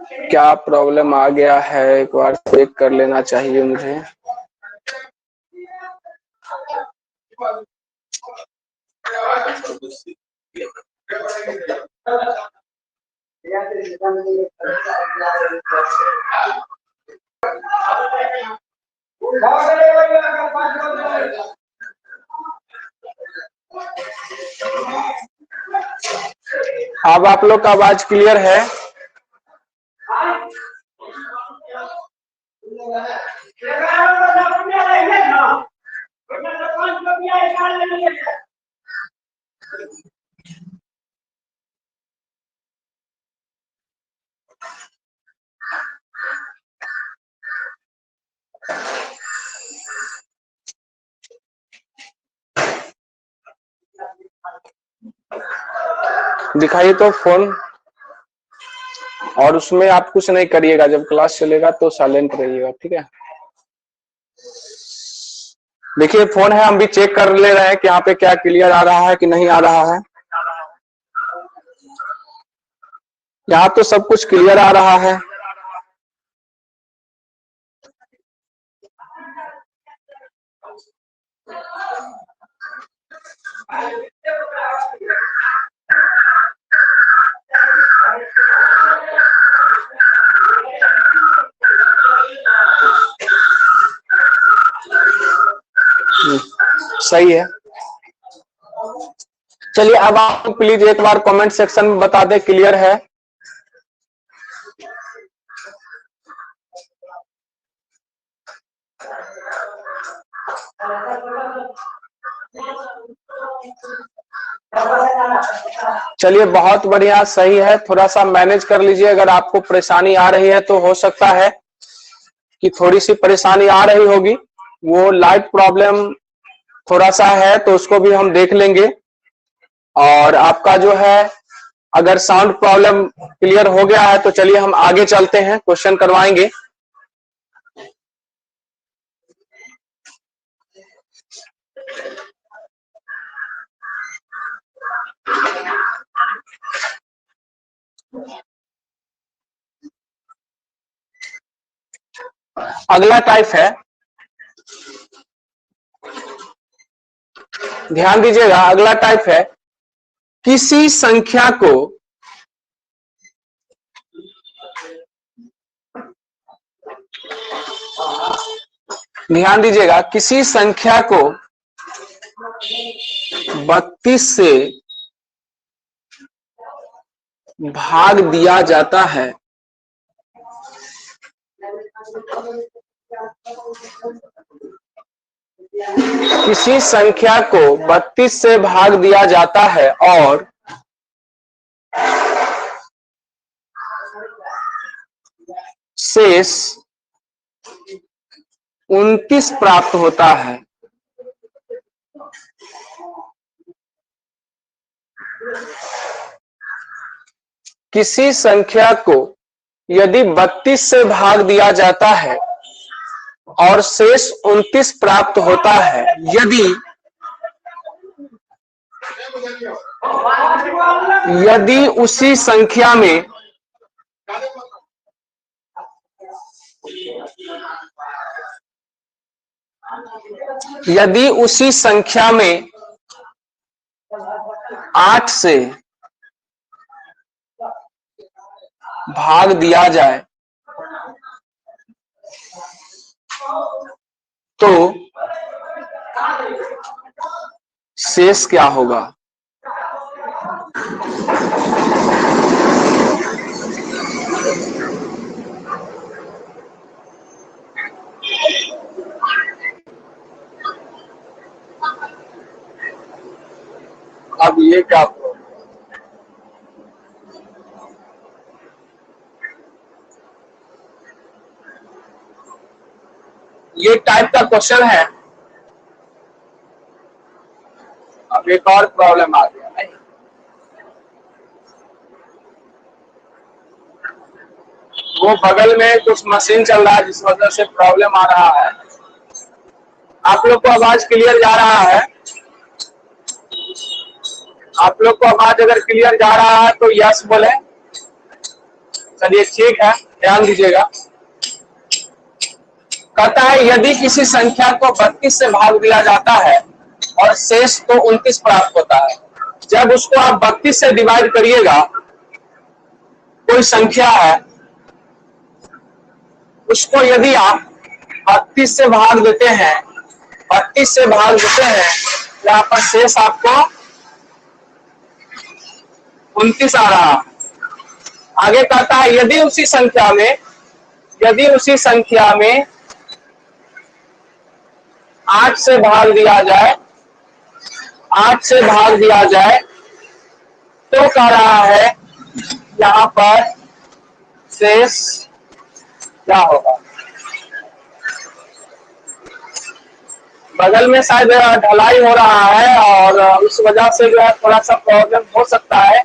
क्या प्रॉब्लम आ गया है, एक बार चेक कर लेना चाहिए मुझे। अब आप लोग का आवाज क्लियर है? दिखाइए तो फोन, और उसमें आप कुछ नहीं करिएगा, जब क्लास चलेगा तो साइलेंट रहिएगा, ठीक है। देखिए फोन है, हम भी चेक कर ले रहे हैं कि यहाँ पे क्या क्लियर आ रहा है कि नहीं आ रहा है। यहाँ तो सब कुछ क्लियर आ रहा है। सही है। चलिए अब आप प्लीज एक बार कमेंट सेक्शन में बता दें क्लियर है। चलिए बहुत बढ़िया, सही है। थोड़ा सा मैनेज कर लीजिए, अगर आपको परेशानी आ रही है तो हो सकता है कि थोड़ी सी परेशानी आ रही होगी, वो लाइट प्रॉब्लम थोड़ा सा है, तो उसको भी हम देख लेंगे। और आपका जो है, अगर साउंड प्रॉब्लम क्लियर हो गया है तो चलिए हम आगे चलते हैं, क्वेश्चन करवाएंगे। अगला टाइप है ध्यान दीजिएगा, अगला टाइप है किसी संख्या को ध्यान दीजिएगा, किसी संख्या को 32 से भाग दिया जाता है किसी संख्या को 32 से भाग दिया जाता है और शेष 29 प्राप्त होता है। किसी संख्या को यदि 32 से भाग दिया जाता है और शेष 29 प्राप्त होता है, यदि उसी संख्या में यदि उसी संख्या में 8 से भाग दिया जाए तो शेष क्या होगा? अब ये क्या, ये टाइप का क्वेश्चन है। अब एक और प्रॉब्लम आ गया, नहीं वो बगल में कुछ मशीन चल रहा है जिस वजह से प्रॉब्लम आ रहा है। आप लोग को आवाज क्लियर जा रहा है? आप लोग को आवाज अगर क्लियर जा रहा है तो यस बोले। चलिए ठीक है, ध्यान दीजिएगा। कहता है यदि किसी संख्या को 32 से भाग दिया जाता है और शेष तो 29 प्राप्त होता है। जब उसको आप 32 से डिवाइड करिएगा, कोई संख्या है, उसको यदि आप 32 से भाग देते हैं, 32 से भाग देते हैं, यहाँ पर शेष आपको 29 आ रहा। आगे कहता है यदि उसी संख्या में 8 से भाग दिया जाए तो कह रहा है यहाँ पर शेष क्या होगा? बगल में शायद ढलाई हो रहा है और उस वजह से जो है थोड़ा सा प्रॉब्लम हो सकता है,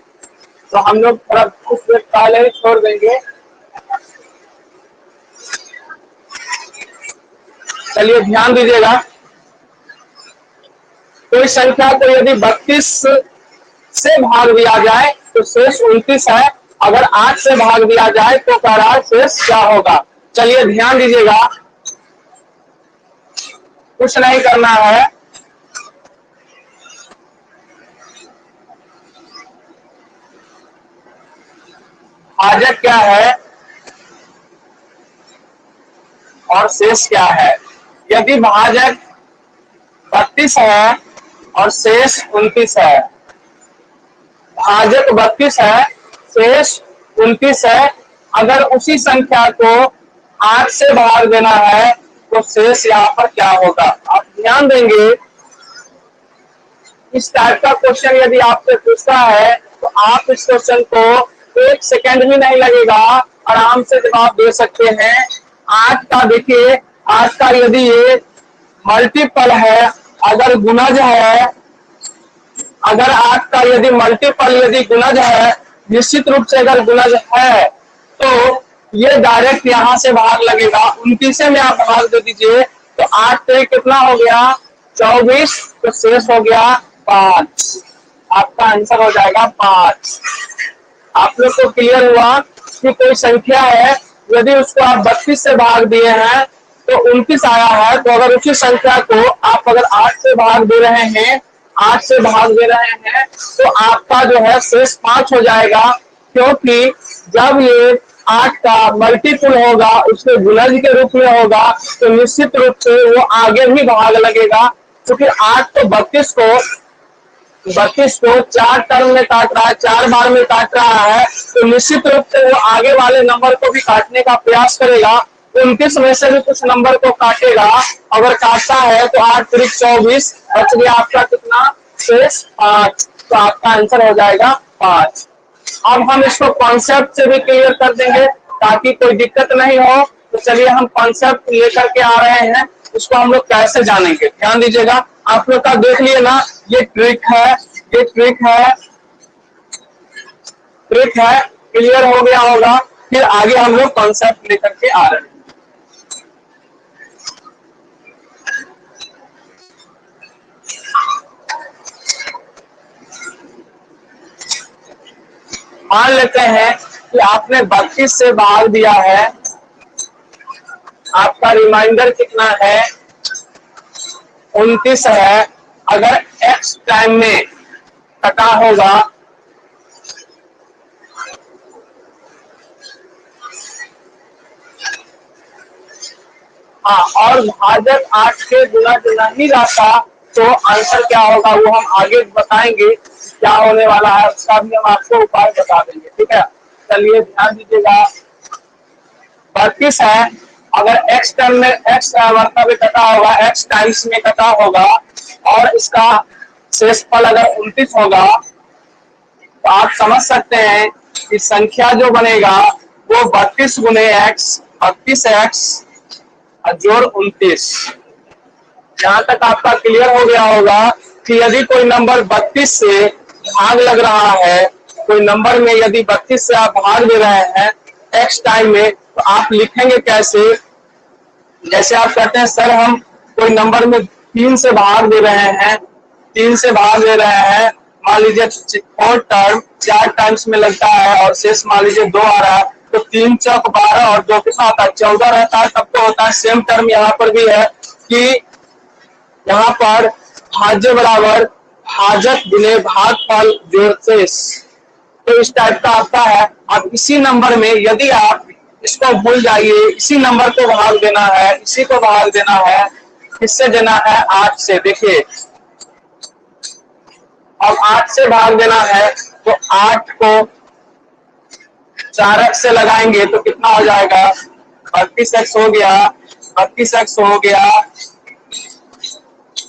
तो हम लोग थोड़ा कुछ देर पहले ही छोड़ देंगे। चलिए ध्यान दीजिएगा, कोई संख्या को यदि 32 से भाग दिया जाए तो शेष 29 है। अगर 8 से भाग दिया जाए तो कह रहा है शेष क्या होगा? चलिए ध्यान दीजिएगा, कुछ नहीं करना है। भाजक क्या है और शेष क्या है? यदि भाजक 32 है और शेष 29 है, भाजक 32 है, शेष 29 है, अगर उसी संख्या को 8 से भाग देना है तो शेष यहाँ पर क्या होगा? आप ध्यान देंगे, इस टाइप का क्वेश्चन यदि आपसे पूछता है तो आप इस क्वेश्चन को 1 सेकंड भी नहीं लगेगा, आराम से जवाब दे सकते हैं। 8 का देखिए, 8 का यदि ये मल्टीपल है, अगर गुणज है, अगर 8 का यदि मल्टीपल यदि गुणज है, निश्चित रूप से अगर गुणज है तो ये डायरेक्ट यहां से भाग लगेगा। 29 में आप भाग दे दीजिए तो 8 से कितना हो गया? 24, तो शेष हो गया 5। आपका आंसर हो जाएगा 5। आप लोग को क्लियर हुआ कि कोई संख्या है, यदि उसको आप 32 से भाग दिए हैं तो 29 आया है, तो अगर उसी संख्या को आप अगर 8 से भाग दे रहे हैं, 8 से भाग दे रहे हैं तो आपका जो है शेष 5 हो जाएगा, क्योंकि जब ये 8 का मल्टीपुल होगा, उसके गुणज के रूप में होगा, तो निश्चित रूप से वो आगे भी भाग लगेगा, क्योंकि 8 तो 32 को 4 टर्म में काट रहा है, 4 बार में काट रहा है, तो निश्चित रूप से वो आगे वाले नंबर को भी काटने का प्रयास करेगा। 29 में से भी कुछ नंबर को काटेगा, अगर काटता है तो 8 त्रिक 24, बच गया आपका कितना शेष 5, तो आपका आंसर हो जाएगा 5। अब हम इसको कॉन्सेप्ट से भी क्लियर कर देंगे ताकि कोई दिक्कत नहीं हो। तो चलिए हम कॉन्सेप्ट लेकर के आ रहे हैं, इसको हम लोग कैसे जानेंगे, ध्यान दीजिएगा। आप लोग का देख लिए ना, ये ट्रिक है, ये ट्रिक है, क्लियर हो गया होगा। फिर आगे हम लोग कॉन्सेप्ट लेकर के आ रहे हैं। मान लेते हैं कि आपने 32 से भाग दिया है, आपका रिमाइंडर कितना है 29 है। अगर x टाइम में कटा होगा, हाँ, और भाजक 8 के गुना नहीं रहता तो आंसर क्या होगा वो हम आगे बताएंगे, क्या होने वाला है उसका भी हम आपको उपाय बता देंगे, ठीक है। चलिए ध्यान दीजिएगा, 32 है, अगर x टर्म में x मतलब कटा होगा, x टाइम्स में कटा होगा, और इसका शेषफल अगर 29 होगा, तो आप समझ सकते हैं कि संख्या जो बनेगा वो 32 गुने x, 32x जोड़ 29। यहां तक आपका क्लियर हो गया होगा कि यदि कोई नंबर 32 से भाग लग रहा है, कोई नंबर में यदि 32 से आप भाग दे रहे हैं x टाइम में, तो आप लिखेंगे कैसे। जैसे आप कहते हैं सर हम कोई नंबर में 3 से भाग दे रहे हैं, 3 से भाग दे रहे हैं, मान लीजिए 4 टर्म 4 टाइम्स में लगता है और शेष मान लीजिए 2 आ रहा है, तो 3 चौक 12 और 2 कितना होता है 14 रहता है, तब तो होता है। सेम टर्म यहाँ पर भी है कि यहाँ पर भाज्य बराबर भाजक गुने भागफल जोड़ शेष, तो इस टाइप का आपका है। अब इसी नंबर में यदि आप इसको भूल जाइए, इसी नंबर को भाग देना है, इसी को भाग देना है, किससे देना है 8 से। देखिए अब 8 से भाग देना है तो 8 को 4x से लगाएंगे तो कितना हो जाएगा 32x हो गया, 32x हो गया,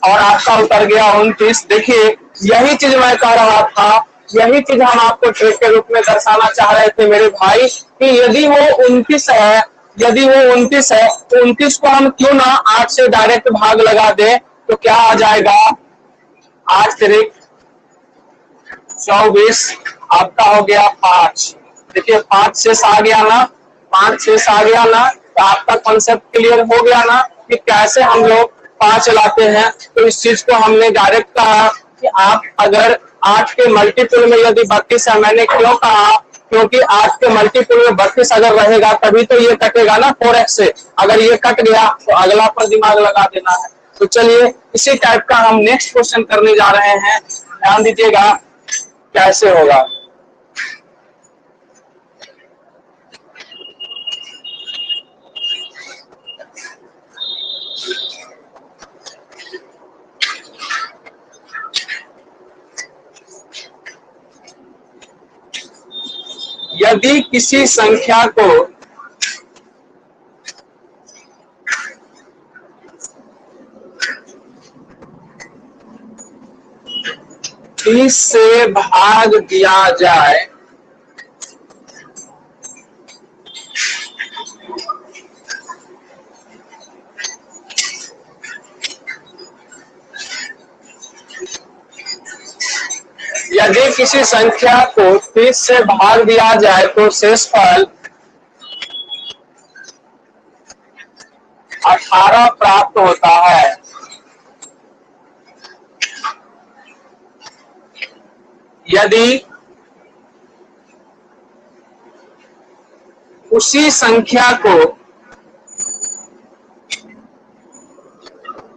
और आपका उतर गया 29। देखिए यही चीज मैं कह रहा था, यही चीज हम आपको ट्रिक के रूप में दर्शाना चाह रहे थे मेरे भाई, कि यदि वो 29 है, यदि वो 29 है तो 29 को हम क्यों ना 8 से डायरेक्ट भाग लगा दे, तो क्या आ जाएगा 8 त्रिक 24, आपका हो गया 5। देखिए 5 शेष आ गया ना, 5 शेष आ गया ना, तो आपका कॉन्सेप्ट क्लियर हो गया ना कि कैसे हम लोग 5 लाते हैं। तो इस चीज को हमने डायरेक्ट कहा कि आप अगर 8 के मल्टीपुल में यदि 32 है, मैंने क्यों कहा, क्योंकि 8 के मल्टीपुल में 32 अगर रहेगा तभी तो ये कटेगा ना 4x से, अगर ये कट गया तो अगला पर दिमाग लगा देना है। तो चलिए इसी टाइप का हम नेक्स्ट क्वेश्चन करने जा रहे हैं, ध्यान दीजिएगा कैसे होगा। यदि किसी संख्या को तीस से भाग दिया जाए यदि किसी संख्या को 30 से भाग दिया जाए तो शेषफल 18 प्राप्त होता है। यदि उसी संख्या को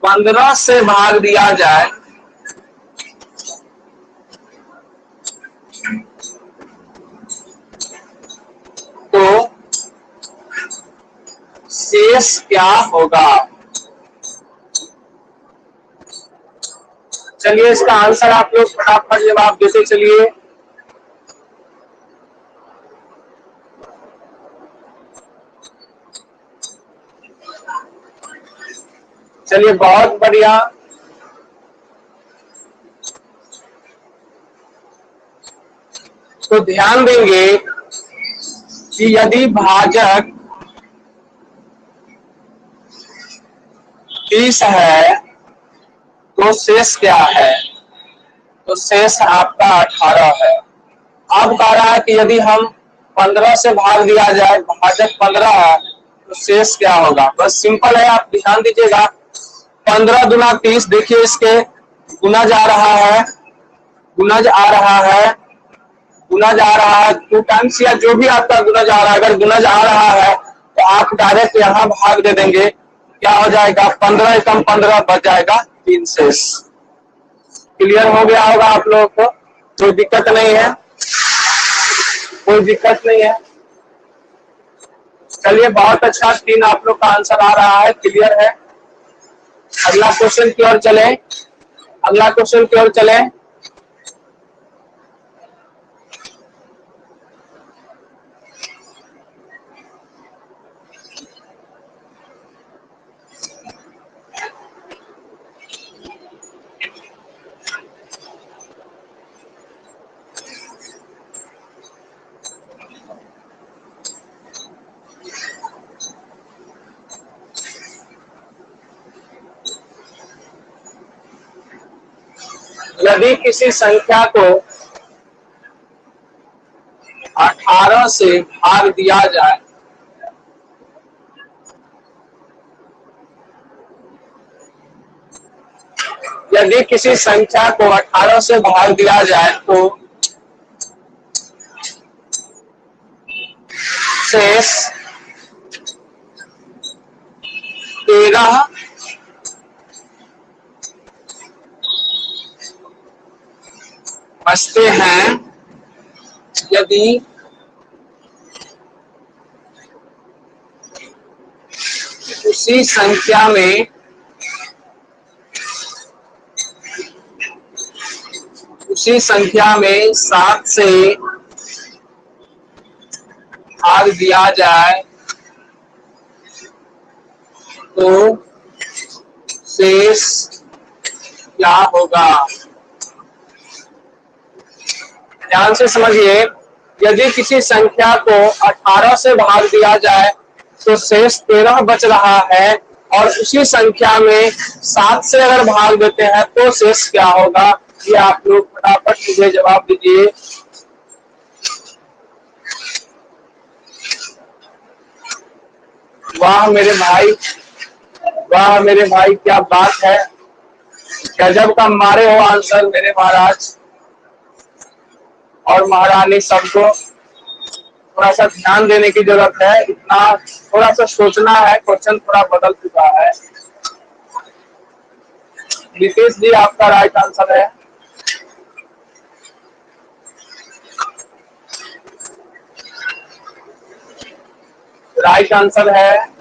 15 से भाग दिया जाए शेष क्या होगा। चलिए इसका आंसर आप लोग फटाफट जवाब देते चलिए। चलिए बहुत बढ़िया। तो ध्यान देंगे कि यदि भाजक 30 है तो शेष क्या है। तो शेष आपका 18 है। अब कह रहा है कि यदि हम 15 से भाग दिया जाए, भाजक 15 है तो शेष क्या होगा। बस सिंपल है, आप ध्यान दीजिएगा। 15 दूना 30, देखिए इसके गुना जा रहा है, गुना आ रहा है, गुना जा रहा है 2 टाइम्स, या जो भी आपका गुना जा रहा है। अगर गुना जा रहा है तो आप डायरेक्ट यहाँ भाग दे देंगे, क्या हो जाएगा 15 कम 15 बच जाएगा 3 शेष। क्लियर हो गया होगा आप लोगों को, कोई दिक्कत नहीं है, कोई दिक्कत नहीं है। चलिए बहुत अच्छा, 3 आप लोग का आंसर आ रहा है, क्लियर है। अगला क्वेश्चन की ओर चले, अगला क्वेश्चन की ओर चले। यदि किसी संख्या को 18 से भाग दिया जाए, यदि किसी संख्या को 18 से भाग दिया जाए तो शेष 13 बचते हैं यदि उसी संख्या में उसी संख्या में 7 से भाग दिया जाए तो शेष क्या होगा। ध्यान से समझिए, यदि किसी संख्या को 18 से भाग दिया जाए तो शेष 13 बच रहा है, और उसी संख्या में 7 से अगर भाग देते हैं तो शेष क्या होगा। ये आप लोग फटाफट मुझे जवाब दीजिए। वाह मेरे भाई, वाह मेरे भाई, क्या बात है, गजब का मारे हो आंसर मेरे महाराज और महारानी। सबको थोड़ा सा ध्यान देने की जरूरत है, इतना थोड़ा सा सोचना है, क्वेश्चन थोड़ा बदल चुका है। नितेश जी आपका राइट आंसर है। राइट आंसर है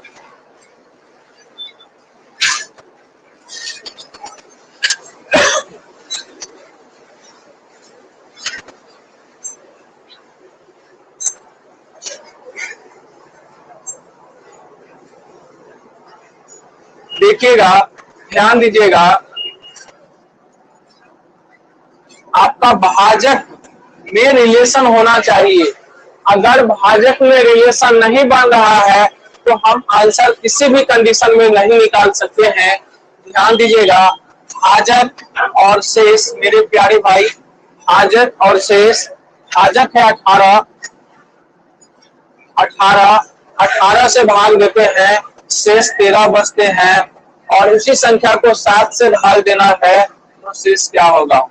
देखिएगा, ध्यान दीजिएगा, आपका भाजक में रिलेशन होना चाहिए। अगर भाजक में रिलेशन नहीं बन रहा है तो हम आंसर किसी भी कंडीशन में नहीं निकाल सकते हैं। ध्यान दीजिएगा, भाजक और शेष मेरे प्यारे भाई, भाजक और शेष, भाजक है 18, 18 से भाग देते हैं, शेष 13 बचते हैं, और उसी संख्या को 7 से भाग देना है तो शेष क्या होगा,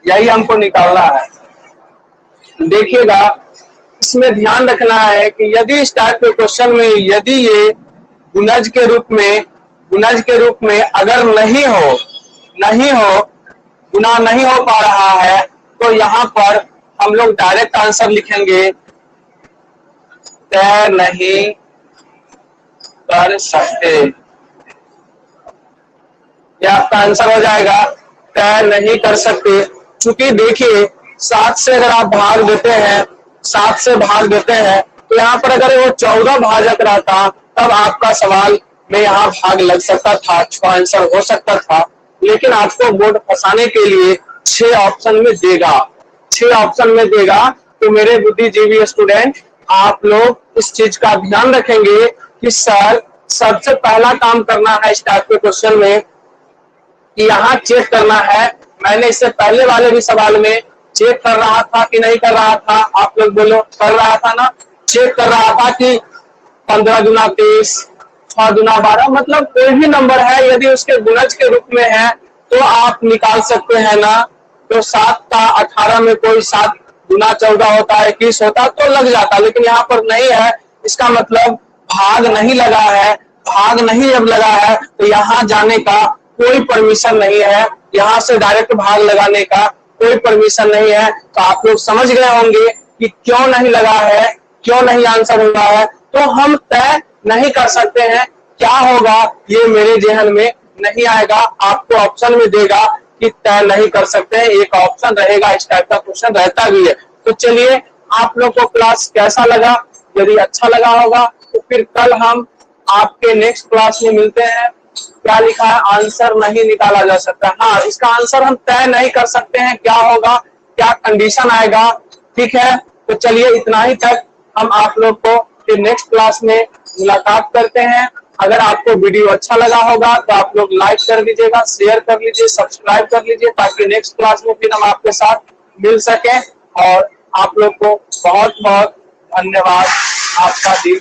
यही हमको निकालना है। देखिएगा, इसमें ध्यान रखना है कि यदि इस टाइप के क्वेश्चन में यदि ये गुणज के रूप में अगर नहीं हो गुना नहीं हो पा रहा है तो यहाँ पर हम लोग डायरेक्ट आंसर लिखेंगे, तय नहीं कर सकते। ये आपका आंसर हो जाएगा, तय नहीं कर सकते। क्योंकि देखिए 7 से अगर आप भाग देते हैं, 7 से भाग देते हैं, तो यहाँ पर अगर वो 14 भाजक रहता तब आपका सवाल में यहाँ भाग लग सकता था, 6 आंसर हो सकता था। लेकिन आपको बोर्ड फंसाने के लिए 6 ऑप्शन में देगा, 6 ऑप्शन में देगा। तो मेरे बुद्धिजीवी स्टूडेंट, आप लोग इस चीज का ध्यान रखेंगे कि सर सबसे पहला काम करना है इस टाइप के क्वेश्चन में कि यहाँ चेक करना है। मैंने इससे पहले वाले भी सवाल में चेक कर रहा था कि नहीं कर रहा था, आप लोग बोलो कर रहा था ना। चेक कर रहा था कि 15 दूना 23, 6 दूना 12, मतलब कोई भी नंबर है यदि उसके गुणज के रूप में है तो आप निकाल सकते हैं ना। तो 7 का 18 में कोई 7 गुना 14 होता है, 21 होता तो लग जाता, लेकिन यहाँ पर नहीं है। इसका मतलब भाग नहीं लगा है। भाग नहीं अब लगा है तो यहाँ जाने का कोई परमिशन नहीं है, यहाँ से डायरेक्ट भाग लगाने का कोई परमिशन नहीं है। तो आप लोग समझ गए होंगे कि क्यों नहीं लगा है, क्यों नहीं आंसर हुआ है। तो हम तय नहीं कर सकते हैं, क्या होगा ये मेरे जहन में नहीं आएगा। आपको ऑप्शन में देगा कि तय नहीं कर सकते हैं, एक ऑप्शन रहेगा। इस टाइप का क्वेश्चन रहता भी है। तो चलिए, आप लोग को क्लास कैसा लगा? यदि अच्छा लगा होगा तो फिर कल हम आपके नेक्स्ट क्लास में मिलते हैं। क्या लिखा है? आंसर नहीं निकाला जा सकता। हाँ, इसका आंसर हम तय नहीं कर सकते हैं, क्या होगा, क्या कंडीशन आएगा। ठीक है, तो चलिए इतना ही तक। हम आप लोग को फिर नेक्स्ट क्लास में मुलाकात करते हैं। अगर आपको वीडियो अच्छा लगा होगा तो आप लोग लाइक कर दीजिएगा, शेयर कर लीजिए, सब्सक्राइब कर लीजिए, ताकि नेक्स्ट क्लास में फिर हम आपके साथ मिल सके। और आप लोग को बहुत बहुत धन्यवाद। आपका दिन